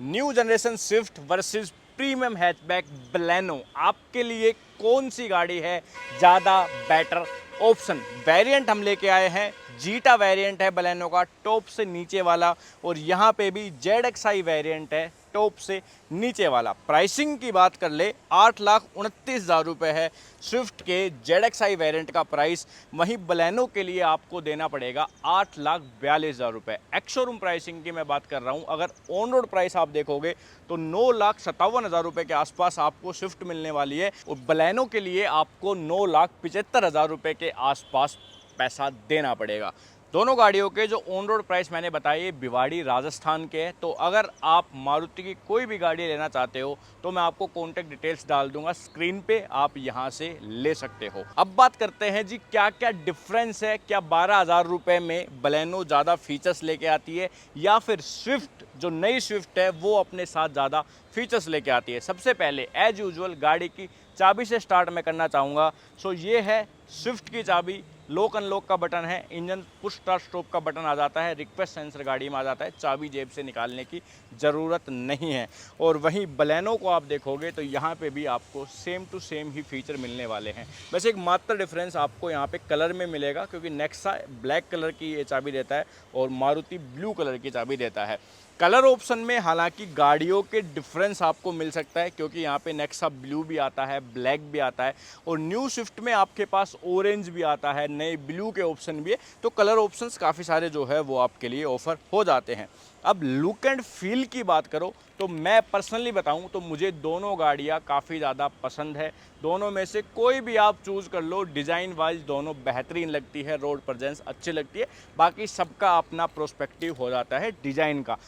New generation Swift versus premium hatchback Baleno, आपके लिए कौन सी गाड़ी है ज़्यादा बेटर ऑप्शन। वेरिएंट हम लेके आए हैं, जीटा वेरिएंट है बलेनो का टॉप से नीचे वाला, और यहाँ पे भी ZXi वेरिएंट है टॉप से नीचे वाला। प्राइसिंग की बात कर ले 8,29,000 रुपये है स्विफ्ट के ZXi वेरिएंट का प्राइस, वहीं बलेनो के लिए आपको देना पड़ेगा 8,42,000 रुपये। एक्स शोरूम प्राइसिंग की मैं बात कर रहा हूँ, अगर ऑन रोड प्राइस आप देखोगे तो 9,57,000 रुपये के आसपास आपको स्विफ्ट मिलने वाली है, और बलेनो के लिए आपको 9,75,000 रुपये के आसपास पैसा देना पड़ेगा। दोनों गाड़ियों के जो ऑन रोड प्राइस मैंने बताए भिवाड़ी राजस्थान के हैं, तो अगर आप मारुति की कोई भी गाड़ी लेना चाहते हो तो मैं आपको कॉन्टैक्ट डिटेल्स डाल दूंगा स्क्रीन पे, आप यहां से ले सकते हो। अब बात करते हैं जी क्या क्या डिफरेंस है, क्या 12,000 रुपये में बलेनो ज़्यादा फीचर्स लेके आती है या फिर स्विफ्ट जो नई स्विफ्ट है वो अपने साथ ज़्यादा फीचर्स लेके आती है। सबसे पहले एज यूजुअल गाड़ी की चाबी से स्टार्ट मैं करना चाहूँगा। सो ये है स्विफ्ट की चाबी, लॉक अनलॉक का बटन है, इंजन पुश स्टार्ट स्टॉप का बटन आ जाता है, रिक्वेस्ट सेंसर गाड़ी में आ जाता है, चाबी जेब से निकालने की ज़रूरत नहीं है। और वहीं बलेनो को आप देखोगे तो यहाँ पे भी आपको सेम टू सेम ही फीचर मिलने वाले हैं। वैसे एक मात्र डिफरेंस आपको यहाँ पे कलर में मिलेगा, क्योंकि नेक्सा ब्लैक कलर की ये चाबी देता है और मारुति ब्लू कलर की चाबी देता है। कलर ऑप्शन में हालांकि गाड़ियों के डिफरेंस आपको मिल सकता है, क्योंकि यहाँ पे नेक्सा ब्लू भी आता है, ब्लैक भी आता है, और न्यू स्विफ्ट में आपके पास ऑरेंज भी आता है, नए ब्लू के ऑप्शन भी है। तो कलर ऑप्शंस काफ़ी सारे जो है वो आपके लिए ऑफर हो जाते हैं। अब लुक एंड फील की बात करो तो मैं पर्सनली बताऊं तो मुझे दोनों गाड़ियां काफ़ी ज़्यादा पसंद है। दोनों में से कोई भी आप चूज़ कर लो, डिज़ाइन वाइज दोनों बेहतरीन लगती है, रोड प्रेजेंस अच्छी लगती है, बाकी सबका अपना प्रोस्पेक्टिव हो जाता है डिज़ाइन का।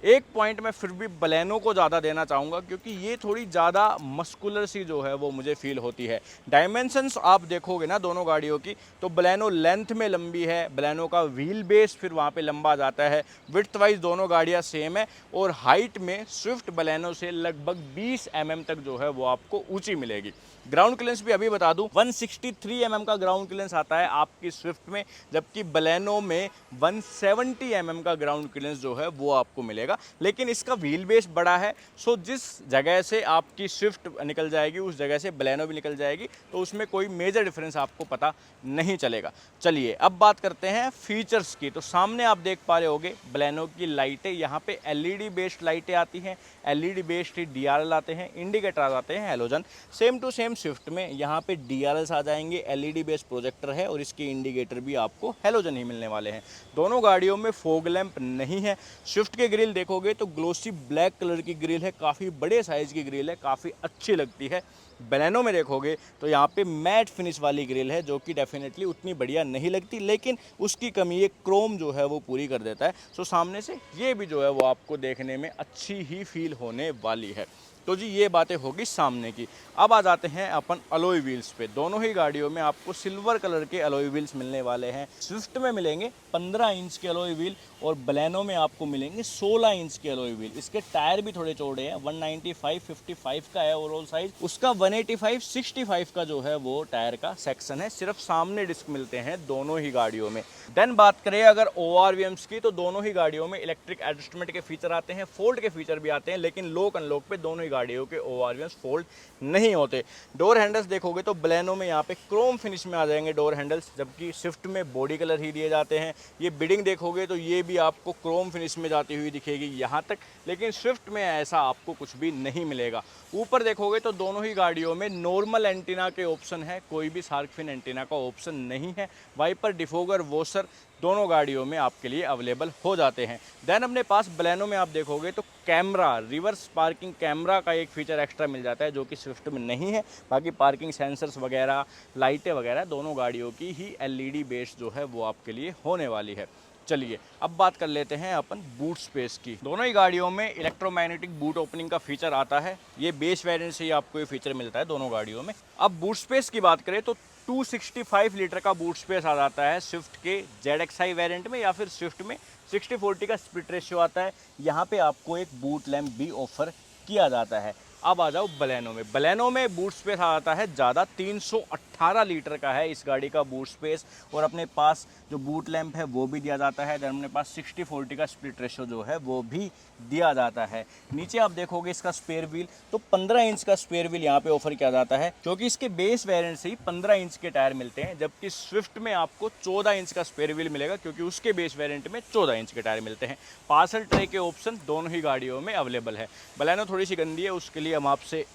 एक पॉइंट मैं फिर भी बलेनो को ज़्यादा देना चाहूँगा, क्योंकि ये थोड़ी ज़्यादा मस्कुलर सी जो है वो मुझे फील होती है। डायमेंशंस आप देखोगे ना दोनों गाड़ियों की, तो बलेनो लेंथ में लंबी है, बलेनो का व्हील बेस फिर वहाँ पे लंबा जाता है, विड्थ वाइज दोनों गाड़ियाँ सेम है, और हाइट में स्विफ्ट बलेनो से लगभग 20 mm तक जो है वो आपको ऊँची मिलेगी। ग्राउंड क्लियरेंस भी अभी बता दूं 163 mm का ग्राउंड क्लियरेंस आता है आपकी स्विफ्ट में, जबकि बलेनो में 170 mm का ग्राउंड क्लियरेंस जो है वो आपको मिलेगा। लेकिन इसका व्हील बेस बड़ा है, सो जिस जगह से आपकी स्विफ्ट निकल जाएगी उस जगह से बलेनो भी निकल जाएगी, तो उसमें कोई मेजर डिफरेंस आपको पता नहीं चलेगा। चलिए अब बात करते हैं फीचर्स की। तो सामने आप देख पा रहे होगे बलेनो की लाइटें, यहाँ पे LED बेस्ड लाइटें आती हैं, LED बेस्ड ही DRL आते हैं, इंडिकेटर आ जाते हैं halogen. Same to same Swift में यहाँ पे DRLs आ जाएंगे, LED बेस्ड प्रोजेक्टर है, और इसके इंडिकेटर भी आपको हेलोजन ही मिलने वाले हैं। दोनों गाड़ियों में फॉग लैंप नहीं है। स्विफ्ट के ग्रिल देखोगे तो ग्लोसी ब्लैक कलर की ग्रिल है, काफ़ी बड़े साइज़ की ग्रिल है, काफ़ी अच्छी लगती है। बलेनो में देखोगे तो यहाँ पे मैट फिनिश वाली ग्रिल है, जो कि डेफिनेटली उतनी बढ़िया नहीं लगती, लेकिन उसकी कमी एक क्रोम जो है वो पूरी कर देता है। सो सामने से ये भी जो है वो आपको देखने में अच्छी ही फील होने वाली है। तो जी ये बातें होगी सामने की। अब आ जाते हैं अपन अलॉय व्हील्स पे। दोनों ही गाड़ियों में आपको सिल्वर कलर के अलॉय व्हील्स मिलने वाले हैं। स्विफ्ट में मिलेंगे 15 इंच के अलॉय व्हील, और बलेनो में आपको मिलेंगे 16 इंच के अलॉय व्हील। इसके टायर भी थोड़े चौड़े हैं, 195/55 का है ओवरऑल साइज, उसका 185/65 का जो है वो टायर का सेक्शन है। सिर्फ सामने डिस्क मिलते हैं दोनों ही गाड़ियों में। देन बात करें अगर ORVMs की, तो दोनों ही गाड़ियों में इलेक्ट्रिक एडजस्टमेंट के फीचर आते हैं, फोल्ड के फीचर भी आते हैं, लेकिन लॉक अनलॉक पे दोनों ही गाड़ियों के ORVMs फोल्ड नहीं होते। डोर हैंडल्स देखोगे तो बलेनो में यहाँ पे क्रोम फिनिश में आ जाएंगे डोर हैंडल्स, जबकि स्विफ्ट में बॉडी कलर ही दिए जाते हैं। ये बिडिंग देखोगे तो ये भी आपको क्रोम फिनिश में जाती हुई दिखेगी यहाँ तक, लेकिन स्विफ्ट में ऐसा आपको कुछ भी नहीं मिलेगा। ऊपर देखोगे तो दोनों ही गाड़ियों में नॉर्मल एंटीना के ऑप्शन है, कोई भी शार्क फिन एंटीना का ऑप्शन नहीं है। वाइपर, डिफोगर, वॉशर दोनों गाड़ियों में आपके लिए अवेलेबल हो जाते हैं। देन अपने पास बलेनो में आप देखोगे तो कैमरा, रिवर्स पार्किंग कैमरा का एक फीचर एक्स्ट्रा मिल जाता है, जो कि स्विफ्ट में नहीं है। बाकी पार्किंग सेंसर्स वगैरह, लाइटें वगैरह दोनों गाड़ियों की ही LED बेस जो है वो आपके लिए होने वाली है। चलिए अब बात कर लेते हैं अपन बूट स्पेस की। दोनों ही गाड़ियों में इलेक्ट्रोमैग्नेटिक बूट ओपनिंग का फीचर आता है, ये बेस वेरिएंट से ही आपको ये फीचर मिलता है दोनों गाड़ियों में। अब बूट स्पेस की बात करें तो 265 लीटर का बूट स्पेस आ जाता है स्विफ्ट के ZXi वेरिएंट में, या फिर स्विफ्ट में 60/40 का स्प्लिट रेशियो आता है। यहाँ पे आपको एक बूट लैम्प भी ऑफर किया जाता है। अब आ जाओ बलेनो में। बलेनो में बूट स्पेस आ जाता है ज़्यादा, 318 लीटर का है इस गाड़ी का बूट स्पेस, और अपने पास जो बूट लैंप है वो भी दिया जाता है। देन अपने पास 60/40 का स्प्लिट रेशो जो है वो भी दिया जाता है। नीचे आप देखोगे इसका स्पेयर व्हील, तो 15 इंच का स्पेयर व्हील यहाँ पे ऑफर किया जाता है, क्योंकि इसके बेस वेरिएंट से ही 15 इंच के टायर मिलते हैं, जबकि स्विफ्ट में आपको 14 इंच का स्पेयर व्हील मिलेगा, क्योंकि उसके बेस वेरिएंट में 14 इंच के टायर मिलते हैं। पार्सल ट्रे के ऑप्शन दोनों ही गाड़ियों में अवेलेबल है। बलेनो थोड़ी सी गंदी है, उसके लिए हम आपसे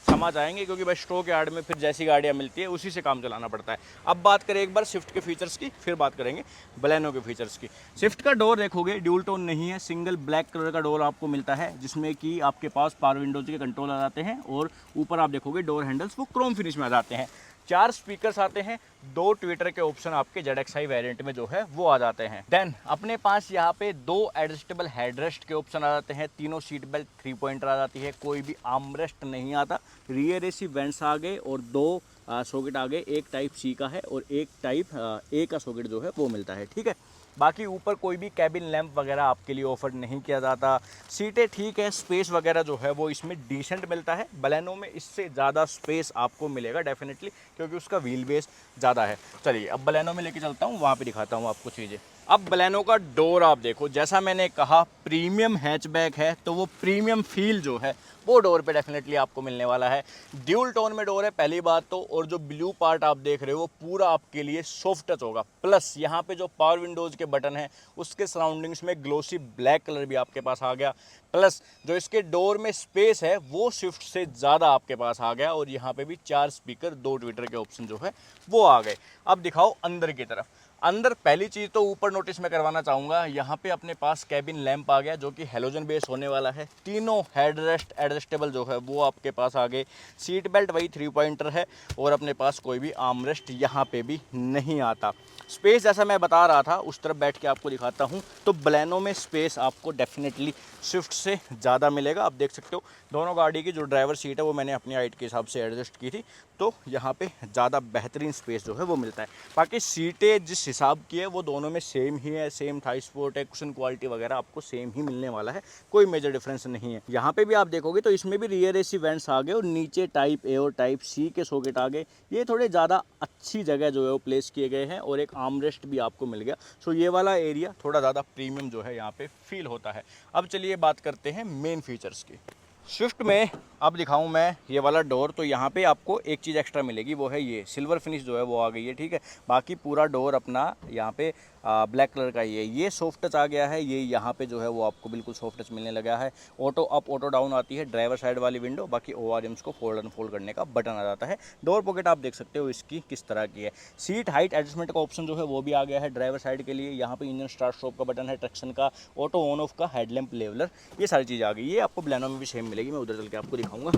क्षमा चाहेंगे, क्योंकि भाई स्टॉक यार्ड में फिर जैसी गाड़ियाँ मिलती है उसी से काम चलाना पड़ता है। अब बात करें एक बार स्विफ्ट के फीचर्स की, फिर बात करेंगे बलेनो के फीचर्स की। स्विफ्ट का डोर देखोगे ड्यूल टोन नहीं है, सिंगल ब्लैक कलर का डोर आपको मिलता है, जिसमें कि आपके पास पावर विंडोज के कंट्रोल आ जाते हैं, और ऊपर आप देखोगे डोर हैंडल्स वो क्रोम फिनिश में आ जाते हैं। 4 स्पीकर्स आते हैं, 2 ट्विटर के ऑप्शन आपके ZXi वेरिएंट में जो है वो आ जाते हैं। देन अपने पास यहाँ पे 2 एडजस्टेबल हेडरेस्ट के ऑप्शन आ जाते हैं, तीनों सीट बेल्ट 3 पॉइंटर आ जाती है, कोई भी आर्मरेस्ट नहीं आता। रियर एसी वेंट्स आ गए, और 2 सॉकेट आ गए, एक टाइप सी का है और एक टाइप ए का सॉकेट जो है वो मिलता है, ठीक है। बाकी ऊपर कोई भी कैबिन लैंप वगैरह आपके लिए ऑफर नहीं किया जाता। सीटें ठीक है, स्पेस वगैरह जो है वो इसमें डिसेंट मिलता है। बलेनो में इससे ज़्यादा स्पेस आपको मिलेगा डेफिनेटली, क्योंकि उसका व्हील बेस ज़्यादा है। चलिए अब बलेनो में लेके चलता हूँ, वहाँ पे दिखाता हूँ आपको चीज़ें। अब बलेनो का डोर आप देखो, जैसा मैंने कहा प्रीमियम हैचबैक है, तो वो प्रीमियम फील जो है वो डोर पे डेफिनेटली आपको मिलने वाला है। ड्यूल टोन में डोर है पहली बात तो, और जो ब्लू पार्ट आप देख रहे हो वो पूरा आपके लिए सॉफ्ट टच होगा। प्लस यहाँ पे जो पावर विंडोज़ के बटन है उसके सराउंडिंग्स में ग्लोसी ब्लैक कलर भी आपके पास आ गया। प्लस जो इसके डोर में स्पेस है वो स्विफ्ट से ज़्यादा आपके पास आ गया, और यहाँ पे भी 4 स्पीकर, 2 ट्विटर के ऑप्शन जो है वो आ गए। अब दिखाओ अंदर की तरफ। अंदर पहली चीज़ तो ऊपर नोटिस मैं करवाना चाहूँगा, यहाँ पे अपने पास कैबिन लैंप आ गया, जो कि हेलोजन बेस होने वाला है। तीनों हेडरेस्ट एडजस्टेबल जो है वो आपके पास आ गए। सीट बेल्ट वही 3 पॉइंटर है, और अपने पास कोई भी आर्मरेस्ट यहाँ पे भी नहीं आता। स्पेस जैसा मैं बता रहा था उस तरफ बैठ के आपको दिखाता हूँ, तो बलेनो में स्पेस आपको डेफिनेटली स्विफ्ट से ज़्यादा मिलेगा। आप देख सकते हो दोनों गाड़ी की जो ड्राइवर सीट है वो मैंने अपनी हाइट के हिसाब से एडजस्ट की थी, तो यहाँ पे ज़्यादा बेहतरीन स्पेस जो है वो मिलता है। बाकी सीटें जिस हिसाब की है वो दोनों में सेम ही है, सेम थाई सपोर्ट है, कुशन क्वालिटी वगैरह आपको सेम ही मिलने वाला है, कोई मेजर डिफरेंस नहीं है। यहाँ पे भी आप देखोगे तो इसमें भी रियर एसी वेंट्स आ गए, और नीचे टाइप ए और टाइप सी के सॉकेट आ गए। ये थोड़े ज़्यादा अच्छी जगह जो है वो प्लेस किए गए हैं, और एक आर्मरेस्ट भी आपको मिल गया। सो ये वाला एरिया थोड़ा ज़्यादा प्रीमियम जो है यहाँ पे फील होता है। अब चलिए बात करते हैं मेन फीचर्स की। स्विफ्ट में अब दिखाऊं मैं ये वाला डोर, तो यहाँ पे आपको एक चीज़ एक्स्ट्रा मिलेगी, वो है ये सिल्वर फिनिश जो है वो आ गई है, ठीक है। बाकी पूरा डोर अपना यहाँ पे ब्लैक कलर का ही है। ये सॉफ्ट टच आ गया है, ये यहाँ पे जो है वो आपको बिल्कुल सॉफ्ट टच मिलने लगा है। ऑटो अप ऑटो डाउन आती है ड्राइवर साइड वाली विंडो, बाकी ORMs को फोल्ड अनफोल्ड करने का बटन आ जाता है। डोर पॉकेट आप देख सकते हो इसकी किस तरह की है। सीट हाइट एडजस्टमेंट का ऑप्शन जो है वो भी आ गया है ड्राइवर साइड के लिए। यहाँ पे इंजन स्टार्ट स्टॉप का बटन है, ट्रैक्शन का, ऑटो ऑन ऑफ का, हेडलैम्प लेवलर, ये सारी चीज़ आ गई। ये आपको बलेनो में भी सेम मिलेगी, मैं उधर चल के आपको दिखाऊंगा।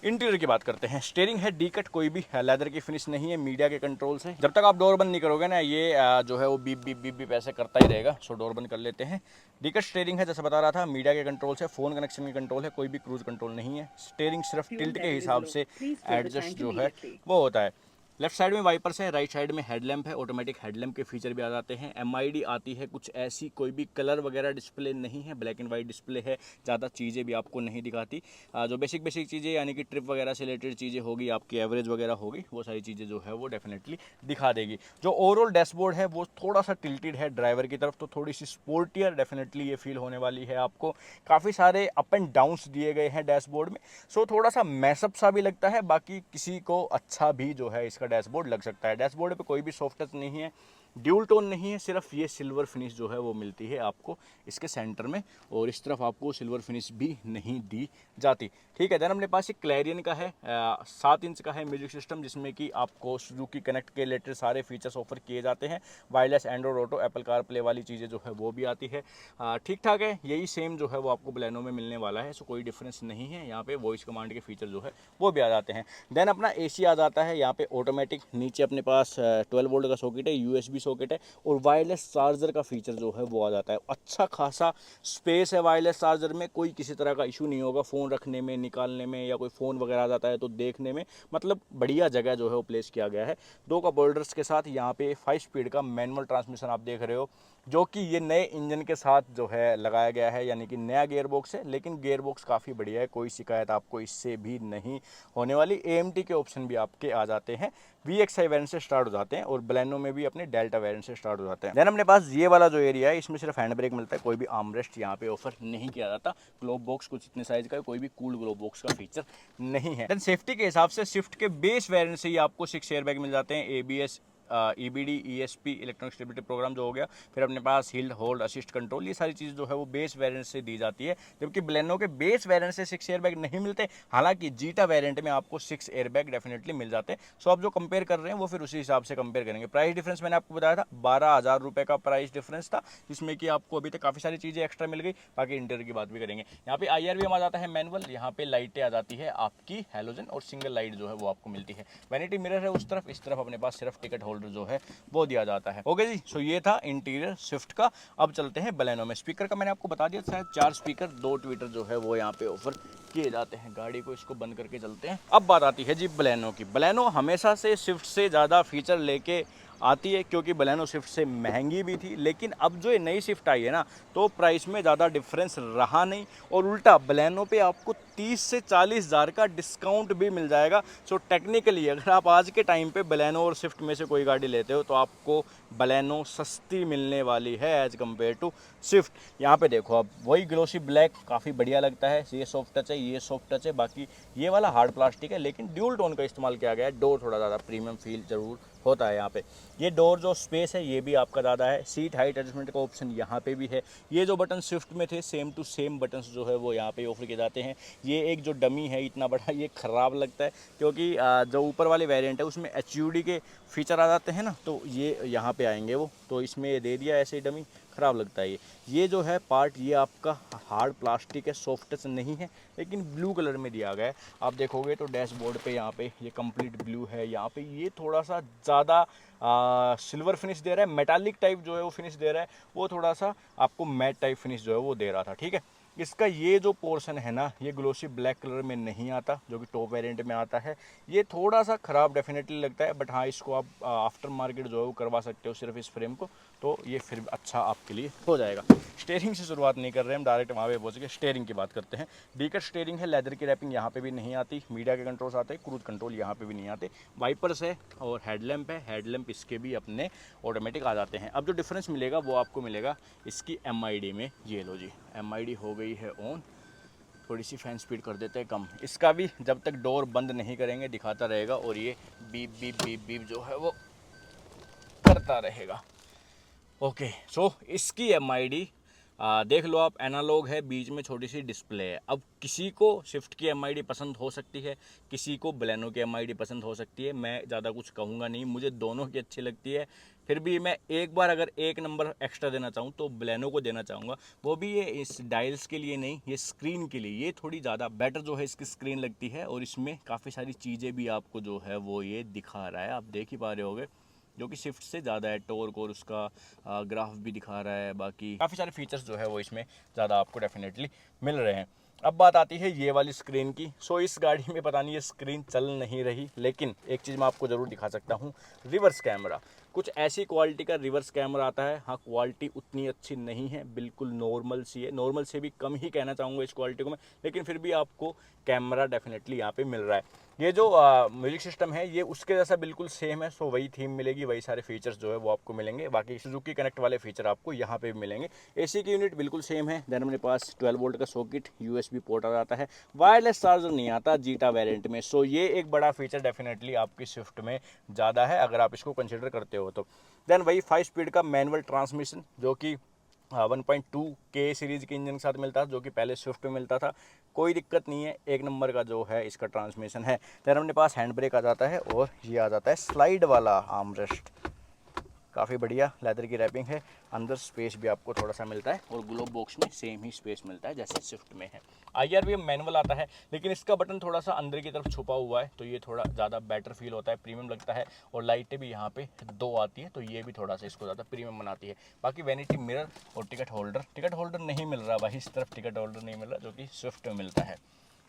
इंटीरियर की बात करते हैं। स्टीयरिंग है डी कट, कोई भी लेदर की फिनिश नहीं है, मीडिया के कंट्रोल से। जब तक आप डोर बंद नहीं करोगे ना, ये जो है वो बीप बीप बीप बीप ऐसे करता ही रहेगा। सो डोर बंद कर लेते हैं। डी कट स्टीयरिंग है, जैसे बता रहा था, मीडिया के कंट्रोल से, फोन कनेक्शन के कंट्रोल है, कोई भी क्रूज कंट्रोल नहीं है। स्टीयरिंग सिर्फ टिल्ट के हिसाब से एडजस्ट जो है वो होता है। लेफ्ट साइड में वाइपर्स है, राइट साइड में हेडलैम्प है, ऑटोमेटिक हेडलैम्प के फीचर भी आ जाते हैं। MID आती है कुछ ऐसी, कोई भी कलर वगैरह डिस्प्ले नहीं है, ब्लैक एंड वाइट डिस्प्ले है, ज़्यादा चीज़ें भी आपको नहीं दिखाती। जो बेसिक चीज़ें यानी कि ट्रिप वगैरह से रिलेटेड चीज़ें होगी, आपकी एवरेज वगैरह होगी, वो सारी चीज़ें जो है वो डेफिनेटली दिखा देगी। जो ओवरऑल डैशबोर्ड है वो थोड़ा सा टिल्टेड है ड्राइवर की तरफ, तो थोड़ी सी स्पोर्टियर डेफिनेटली ये फील होने वाली है आपको। काफ़ी सारे अप एंड डाउन्स दिए गए हैं डैशबोर्ड में, सो थोड़ा सा मैसअप सा भी लगता है। बाकी किसी को अच्छा भी जो है इसका डैशबोर्ड लग सकता है। डैशबोर्ड पे कोई भी सॉफ्ट टच नहीं है, ड्यूल टोन नहीं है, सिर्फ ये सिल्वर फिनिश जो है वो मिलती है आपको इसके सेंटर में, और इस तरफ आपको सिल्वर फिनिश भी नहीं दी जाती, ठीक है। देन अपने पास एक क्लैरियन का है 7 इंच का है म्यूजिक सिस्टम, जिसमें कि आपको सुजुकी कनेक्ट के रिलेटेड सारे फीचर्स ऑफर किए जाते हैं। Wireless Android auto, Apple car play वाली चीज़ें जो है वो भी आती है। ठीक ठाक है, यही सेम जो है वो आपको बलेनो में मिलने वाला है, सो कोई डिफरेंस नहीं है। यहाँ पे वॉइस कमांड के फीचर जो है वो भी आ जाते हैं। देन अपना AC आ जाता है, यहाँ पे ऑटोमेटिक, नीचे अपने पास 12 वोल्ट का सॉकेट है, USB सॉकेट है, और वायरलेस चार्जर का फीचर जो है वो आ जाता है। अच्छा खासा स्पेस है वायरलेस चार्जर में, कोई किसी तरह का इशू नहीं होगा फ़ोन रखने में, निकालने में, या कोई फ़ोन वगैरह आ जाता है तो देखने में, मतलब बढ़िया जगह जो है वो प्लेस किया गया है। 2 कप होल्डर्स के साथ यहाँ पे 5 स्पीड का मैनुअल ट्रांसमिशन आप देख रहे हो, जो कि ये नए इंजन के साथ जो है लगाया गया है, यानी कि नया गियर बॉक्स है, लेकिन गियर बॉक्स काफ़ी बढ़िया है, कोई शिकायत आपको इससे भी नहीं होने वाली। AMT के ऑप्शन भी आपके आ जाते हैं, VXI वेरिएंट से स्टार्ट हो जाते हैं और बलेनो में भी अपने डेल्टा वेरिएंट से स्टार्ट हो जाते हैं। देन अपने पास ये वाला जो एरिया है, इसमें सिर्फ हैंड ब्रेक मिलता है, कोई भी आर्मरेस्ट यहाँ पे ऑफर नहीं किया जाता। ग्लोब बॉक्स कुछ इतने साइज का है, कोई भी कूल ग्लोब बॉक्स का फीचर नहीं है। देन सेफ्टी के हिसाब से स्विफ्ट के बेस वेरिएंट से ही आपको 6 एयरबैग मिल जाते हैं, ABS, EBD, ESP electronic stability program जो हो गया, फिर अपने पास हिल होल्ड असिस्ट कंट्रोल, ये सारी चीज़ जो है वो बेस वेरिएंट से दी जाती है, जबकि बलेनो के बेस वेरिएंट से 6 एयरबैग नहीं मिलते। हालांकि जीटा वेरिएंट में आपको 6 एयरबैग डेफिनेटली मिल जाते हैं। सो आप जो कंपेयर कर रहे हैं वो फिर उसी हिसाब से कंपेयर करेंगे। प्राइस डिफरेंस मैंने आपको बताया था 12,000 रुपये का प्राइस डिफरेंस था, जिसमें कि आपको अभी तक काफ़ी सारी चीज़ें एक्स्ट्रा मिल गई। बाकी इंटीरियर की बात भी करेंगे। यहाँ पे IRVM आ जाता है मैनुअल, यहाँ पे लाइटें आ जाती है आपकी हैलोजन और सिंगल लाइट जो है वो आपको मिलती है। वैनिटी मिरर है उस तरफ, इस तरफ अपने पास सिर्फ टिकट होल्डर जो है वो दिया जाता है। ओके जी, सो ये था इंटीरियर स्विफ्ट का। अब चलते हैं बलेनो में। स्पीकर का मैंने आपको बता दिया, शायद 4 स्पीकर 2 ट्विटर जो है वो यहाँ पे ऑफर किए जाते हैं। गाड़ी को इसको बंद करके चलते हैं। अब बात आती है जी बलेनो की। बलेनो हमेशा से स्विफ्ट से ज़्यादा फीचर लेके आती है, क्योंकि बलेनो स्विफ्ट से महंगी भी थी, लेकिन अब जो ये नई स्विफ्ट आई है ना, तो प्राइस में ज़्यादा डिफरेंस रहा नहीं, और उल्टा बलेनो पे आपको 30 से 40 हज़ार का डिस्काउंट भी मिल जाएगा। सो टेक्निकली अगर आप आज के टाइम पे बलेनो और स्विफ्ट में से कोई गाड़ी लेते हो तो आपको बलेनो सस्ती मिलने वाली है एज कम्पेयर टू स्विफ्ट। यहाँ पे देखो, अब वही ग्लोसी ब्लैक काफ़ी बढ़िया लगता है, ये सॉफ्ट टच है, ये सॉफ्ट टच है, बाकी ये वाला हार्ड प्लास्टिक है, लेकिन ड्यूल टोन का इस्तेमाल किया गया है। डोर थोड़ा ज़्यादा प्रीमियम फील जरूर होता है यहाँ पे। ये डोर जो स्पेस है ये भी आपका ज़्यादा है। सीट हाइट एडजस्टमेंट का ऑप्शन यहाँ पे भी है। ये जो बटन स्विफ्ट में थे सेम टू सेम बटन्स जो है वो यहाँ पे ऑफर किए जाते हैं। ये एक जो डमी है इतना बड़ा, ये ख़राब लगता है, क्योंकि जो ऊपर वाले वेरिएंट है उसमें HUD के फीचर आ जाते हैं ना, तो ये यहाँ पे आएंगे वो, तो इसमें दे दिया ऐसे ही डमी, ख़राब लगता है ये जो है पार्ट, ये आपका हार्ड प्लास्टिक है, सॉफ्ट टच नहीं है, लेकिन ब्लू कलर में दिया गया है। आप देखोगे तो डैशबोर्ड पे यहाँ पे ये कंप्लीट ब्लू है, यहाँ पे ये थोड़ा सा ज़्यादा सिल्वर फिनिश दे रहा है, मेटालिक टाइप जो है वो फिनिश दे रहा है, वो थोड़ा सा आपको मैट टाइप फिनिश जो है वो दे रहा था। ठीक है, इसका ये जो पोर्शन है ना, ये ग्लोसी ब्लैक कलर में नहीं आता, जो कि टॉप वेरिएंट में आता है। ये थोड़ा सा ख़राब डेफिनेटली लगता है, बट हाँ इसको आप आफ्टर मार्केट जो है वो करवा सकते हो सिर्फ इस फ्रेम को, तो ये फिर अच्छा आपके लिए हो जाएगा। स्टेयरिंग से शुरुआत नहीं कर रहे हम, डायरेक्ट वहाँ पे पहुँच के स्टेयरिंग की बात करते हैं। डीकर स्टेयरिंग है, लेदर की रैपिंग यहाँ पे भी नहीं आती, मीडिया के कंट्रोल्स आते हैं, क्रूज कंट्रोल यहाँ पे भी नहीं आते, वाइपर्स है और हेडलैम्प है, हेडलैम्प इसके भी अपने ऑटोमेटिक आ जाते हैं। अब जो डिफरेंस मिलेगा वो आपको मिलेगा इसकी MID में। ये लो जी, MID हो गई है ऑन, थोड़ी सी फैन स्पीड कर देते हैं कम। इसका भी जब तक डोर बंद नहीं करेंगे दिखाता रहेगा, और ये बीप बीप बीप बीप जो है वो करता रहेगा। ओके, सो इसकी MID देख लो आप, एनालॉग है, बीच में छोटी सी डिस्प्ले है। अब किसी को स्विफ्ट की MID पसंद हो सकती है, किसी को बलेनो की MID पसंद हो सकती है, मैं ज़्यादा कुछ कहूँगा नहीं, मुझे दोनों की अच्छी लगती है। फिर भी मैं एक बार अगर एक नंबर एक्स्ट्रा देना चाहूँ तो बलेनो को देना चाहूँगा, वो भी ये इस डायल्स के लिए नहीं, ये स्क्रीन के लिए। ये थोड़ी ज़्यादा बेटर जो है इसकी स्क्रीन लगती है, और इसमें काफ़ी सारी चीज़ें भी आपको जो है वो ये दिखा रहा है, आप देख ही पा रहे होगे, जो कि स्विफ्ट से ज़्यादा है। टॉर्क और उसका ग्राफ भी दिखा रहा है, बाकी काफ़ी सारे फीचर्स जो है वो इसमें ज़्यादा आपको डेफिनेटली मिल रहे हैं। अब बात आती है ये वाली स्क्रीन की। सो इस गाड़ी में पता नहीं ये स्क्रीन चल नहीं रही, लेकिन एक चीज़ मैं आपको ज़रूर दिखा सकता हूँ, रिवर्स कैमरा। कुछ ऐसी क्वालिटी का रिवर्स कैमरा आता है। हाँ, क्वालिटी उतनी अच्छी नहीं है, बिल्कुल नॉर्मल सी है, नॉर्मल से भी कम ही कहना चाहूँगा इस क्वालिटी को मैं, लेकिन फिर भी आपको कैमरा डेफिनेटली यहाँ पे मिल रहा है। ये जो म्यूजिक सिस्टम है ये उसके जैसा बिल्कुल सेम है, सो वही थीम मिलेगी, वही सारे फीचर्स जो है वो आपको मिलेंगे। बाकी सुजुकी कनेक्ट वाले फीचर आपको यहाँ पे भी मिलेंगे। AC की यूनिट बिल्कुल सेम है। देन अपने पास 12 वोल्ट का सॉकेट, USB पोर्ट आ जाता है, वायरलेस चार्जर नहीं आता जीटा वेरिएंट में। सो ये एक बड़ा फीचर डेफिनेटली आपकी स्विफ्ट में ज़्यादा है, अगर आप इसको कंसिडर करते हो तो। देन वही 5 स्पीड का मैनुअल ट्रांसमिशन, जो कि 1.2 के सीरीज़ के इंजन के साथ मिलता है, जो कि पहले स्विफ्ट में मिलता था। कोई दिक्कत नहीं है, एक नंबर का जो है इसका ट्रांसमिशन है। देन अपने पास हैंड ब्रेक आ जाता है, और ये आ जाता है स्लाइड वाला आर्मरेस्ट, काफ़ी बढ़िया लेदर की रैपिंग है। अंदर स्पेस भी आपको थोड़ा सा मिलता है, और ग्लोब बॉक्स में सेम ही स्पेस मिलता है जैसे स्विफ्ट में है। IRVM मैनुअल आता है, लेकिन इसका बटन थोड़ा सा अंदर की तरफ छुपा हुआ है, तो ये थोड़ा ज़्यादा बेटर फील होता है, प्रीमियम लगता है। और लाइटें भी यहाँ पे 2 आती है, तो ये भी थोड़ा सा इसको ज़्यादा प्रीमियम बनाती है। बाकी वैनिटी मिरर और टिकट होल्डर नहीं मिल रहा भाई, इस तरफ टिकट होल्डर नहीं मिल रहा, जो कि स्विफ्ट में मिलता है।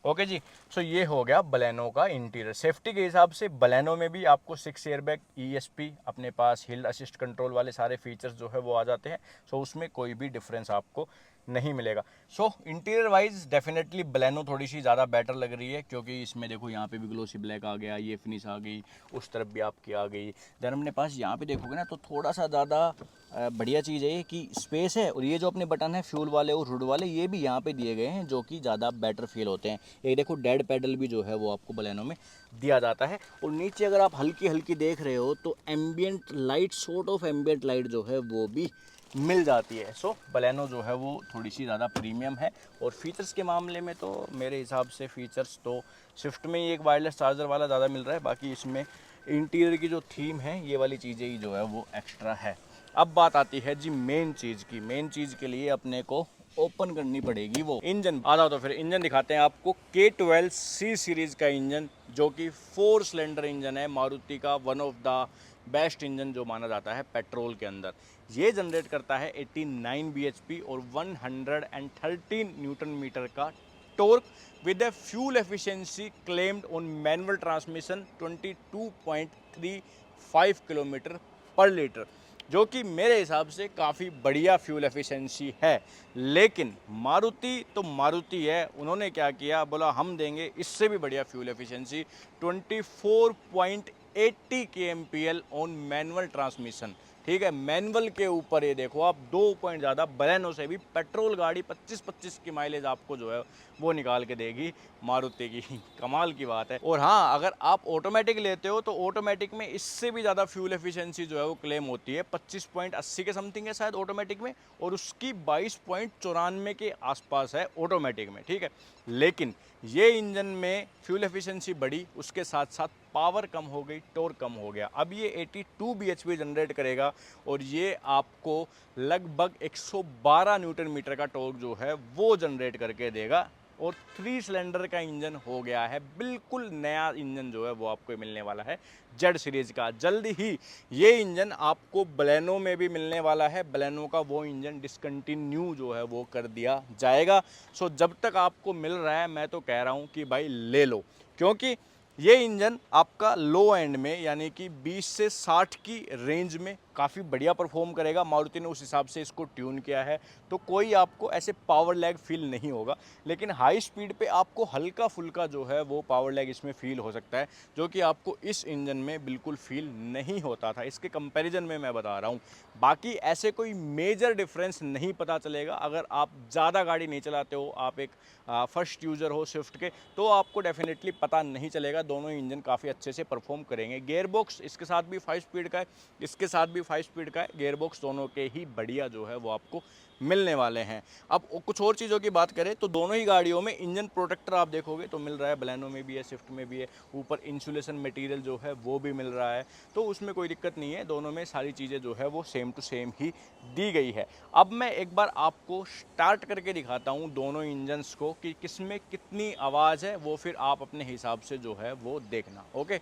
ओके जी। सो ये हो गया बलेनो का इंटीरियर। सेफ्टी के हिसाब से बलेनो में भी आपको 6 एयरबैग, ESP, अपने पास हिल असिस्ट कंट्रोल वाले सारे फीचर्स जो है वो आ जाते हैं। सो उसमें कोई भी डिफरेंस आपको नहीं मिलेगा। सो इंटीरियर वाइज डेफिनेटली बलेनो थोड़ी सी ज़्यादा बेटर लग रही है, क्योंकि इसमें देखो यहाँ पे भी ग्लोसी ब्लैक आ गया, ये फिनिश आ गई, उस तरफ भी आपकी आ गई। देन अपने पास यहाँ पे देखोगे ना तो थोड़ा सा ज़्यादा बढ़िया चीज़ है कि स्पेस है, और ये जो अपने बटन है फ्यूल वाले और हुड वाले ये भी यहाँ पे दिए गए हैं, जो कि ज़्यादा बेटर फील होते हैं। एक देखो डेड पैडल भी जो है वो आपको बलेनो में दिया जाता है। और नीचे अगर आप हल्की हल्की देख रहे हो तो ambient light, sort of ambient light जो है वो भी मिल जाती है। सो बलेनो जो है वो थोड़ी सी ज़्यादा प्रीमियम है। और फीचर्स के मामले में तो मेरे हिसाब से फीचर्स तो स्विफ्ट में ही एक वायरलेस चार्जर वाला ज़्यादा मिल रहा है, बाकी इसमें इंटीरियर की जो थीम है ये वाली चीज़ें ही जो है वो एक्स्ट्रा है। अब बात आती है जी मेन चीज़ की। मेन चीज़ के लिए अपने को ओपन करनी पड़ेगी वो इंजन। आ जाओ तो फिर इंजन दिखाते हैं आपको। K12C सीरीज़ का इंजन, जो कि 4 सिलेंडर इंजन है, मारुति का one of the best engine जो माना जाता है पेट्रोल के अंदर। ये जनरेट करता है 89 bhp और 113 न्यूटन मीटर का torque with a fuel efficiency claimed on manual transmission 22.35 kilometre पर लीटर, जो कि मेरे हिसाब से काफ़ी बढ़िया फ्यूल एफिशिएंसी है। लेकिन मारुति तो मारुति है, उन्होंने क्या किया, बोला हम देंगे इससे भी बढ़िया fuel efficiency 24.80 kmpl on manual transmission. ठीक है, मैनुअल के ऊपर ये देखो आप 2 पॉइंट ज़्यादा बलेनो से भी पेट्रोल गाड़ी 25-25 की माइलेज आपको जो है वो निकाल के देगी मारुति की। कमाल की बात है। और हाँ, अगर आप ऑटोमेटिक लेते हो तो ऑटोमेटिक में इससे भी ज़्यादा फ्यूल एफिशिएंसी जो है वो क्लेम होती है। 25.80 के समथिंग है शायद ऑटोमेटिक में, और उसकी 22.94 के आसपास है ऑटोमेटिक में। ठीक है, लेकिन ये इंजन में फ्यूल एफिशिएंसी बढ़ी, उसके साथ साथ पावर कम हो गई, टॉर्क कम हो गया। अब ये 82 bhp जनरेट करेगा और ये आपको लगभग 112 न्यूटन मीटर का टॉर्क जो है वो जनरेट करके देगा। और 3 सिलेंडर का इंजन हो गया है, बिल्कुल नया इंजन जो है वो आपको मिलने वाला है जेड सीरीज का। जल्द ही ये इंजन आपको बलेनो में भी मिलने वाला है। बलेनो का वो इंजन डिसकंटिन्यू जो है वो कर दिया जाएगा। सो जब तक आपको मिल रहा है मैं तो कह रहा हूँ कि भाई ले लो, क्योंकि ये इंजन आपका लो एंड में यानी कि 20 से 60 की रेंज में काफ़ी बढ़िया परफॉर्म करेगा। मारुति ने उस हिसाब से इसको ट्यून किया है, तो कोई आपको ऐसे पावर लैग फील नहीं होगा। लेकिन हाई स्पीड पे आपको हल्का फुल्का जो है वो पावर लैग इसमें फील हो सकता है, जो कि आपको इस इंजन में बिल्कुल फील नहीं होता था। इसके कंपैरिजन में मैं बता रहा हूँ, बाकी ऐसे कोई मेजर डिफरेंस नहीं पता चलेगा। अगर आप ज़्यादा गाड़ी नहीं चलाते हो, आप एक फर्स्ट यूज़र हो स्विफ्ट के, तो आपको डेफिनेटली पता नहीं चलेगा। दोनों इंजन काफ़ी अच्छे से परफॉर्म करेंगे। गियर बॉक्स इसके साथ भी 5 स्पीड का है, इसके साथ भी 5 स्पीड का है। गियर बॉक्स दोनों के ही बढ़िया जो है वो आपको मिलने वाले हैं। अब कुछ और चीज़ों की बात करें तो दोनों ही गाड़ियों में इंजन प्रोटेक्टर आप देखोगे तो मिल रहा है, बलेनो में भी है, स्विफ्ट में भी है। ऊपर इंसुलेशन मटेरियल जो है वो भी मिल रहा है, तो उसमें कोई दिक्कत नहीं है। दोनों में सारी चीज़ें जो है वो सेम टू सेम ही दी गई है। अब मैं एक बार आपको स्टार्ट करके दिखाता हूँ दोनों इंजन्स को कि किसमें कितनी आवाज़ है, वो फिर आप अपने हिसाब से जो है वो देखना। ओके,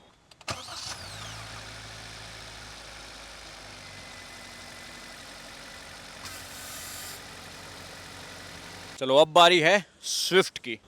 चलो अब बारी है स्विफ्ट की।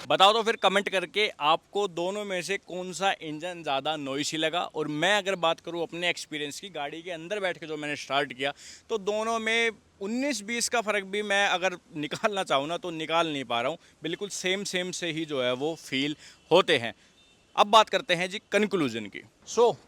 बताओ तो फिर कमेंट करके आपको दोनों में से कौन सा इंजन ज़्यादा नॉइसी लगा। और मैं अगर बात करूँ अपने एक्सपीरियंस की, गाड़ी के अंदर बैठ के जो मैंने स्टार्ट किया, तो दोनों में 19-20 का फ़र्क भी मैं अगर निकालना चाहूँ ना तो निकाल नहीं पा रहा हूँ। बिल्कुल सेम सेम से ही जो है वो फील होते हैं। अब बात करते हैं जी कंक्लूजन की।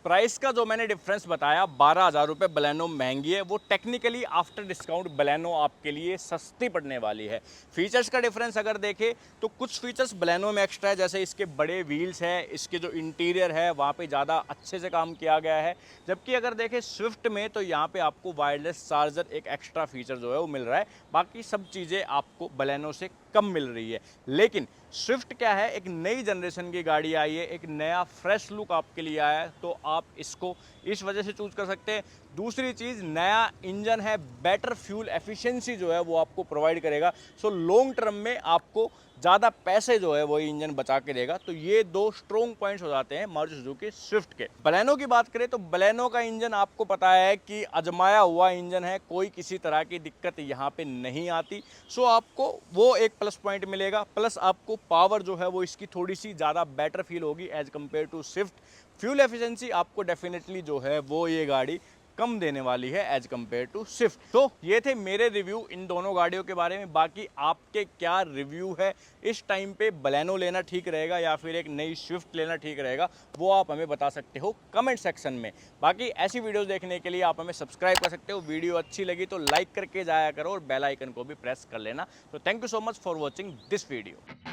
प्राइस का जो मैंने डिफरेंस बताया, 12,000 रुपये बलेनो महंगी है, वो टेक्निकली आफ्टर डिस्काउंट बलेनो आपके लिए सस्ती पड़ने वाली है। फीचर्स का डिफरेंस अगर देखें तो कुछ फीचर्स बलेनो में एक्स्ट्रा है, जैसे इसके बड़े व्हील्स हैं, इसके जो इंटीरियर है वहाँ पे ज़्यादा अच्छे से काम किया गया है। जबकि अगर देखें स्विफ्ट में तो यहाँ पे आपको वायरलेस चार्जर एक एक्स्ट्रा फीचर जो है वो मिल रहा है, बाकी सब चीज़ें आपको बलेनो से कम मिल रही है। लेकिन स्विफ्ट क्या है, एक नई जनरेशन की गाड़ी आई है, एक नया फ्रेश लुक आपके लिए आया है, तो आप इसको इस वजह से चूज कर सकते हैं। दूसरी चीज़, नया इंजन है, बेटर फ्यूल एफिशिएंसी जो है वो आपको प्रोवाइड करेगा। सो लॉन्ग टर्म में आपको ज़्यादा पैसे जो है वही इंजन बचा के देगा। तो ये दो स्ट्रॉन्ग पॉइंट्स हो जाते हैं मारुति सुजुकी स्विफ्ट के। बलेनो की बात करें तो बलेनो का इंजन आपको पता है कि आजमाया हुआ इंजन है, कोई किसी तरह की दिक्कत यहाँ पे नहीं आती। सो आपको वो एक प्लस पॉइंट मिलेगा, प्लस आपको पावर जो है वो इसकी थोड़ी सी ज़्यादा बेटर फील होगी as compare to Swift. Fuel efficiency आपको डेफिनेटली जो है वो ये गाड़ी कम देने वाली है एज कम्पेयर टू स्विफ्ट। तो ये थे मेरे रिव्यू इन दोनों गाड़ियों के बारे में। बाकी आपके क्या रिव्यू है, इस टाइम पे बलेनो लेना ठीक रहेगा या फिर एक नई स्विफ्ट लेना ठीक रहेगा, वो आप हमें बता सकते हो कमेंट सेक्शन में। बाकी ऐसी वीडियोस देखने के लिए आप हमें सब्सक्राइब कर सकते हो। वीडियो अच्छी लगी तो लाइक करके जाया करो और बेल आइकन को भी प्रेस कर लेना। तो thank you so much for watching this video.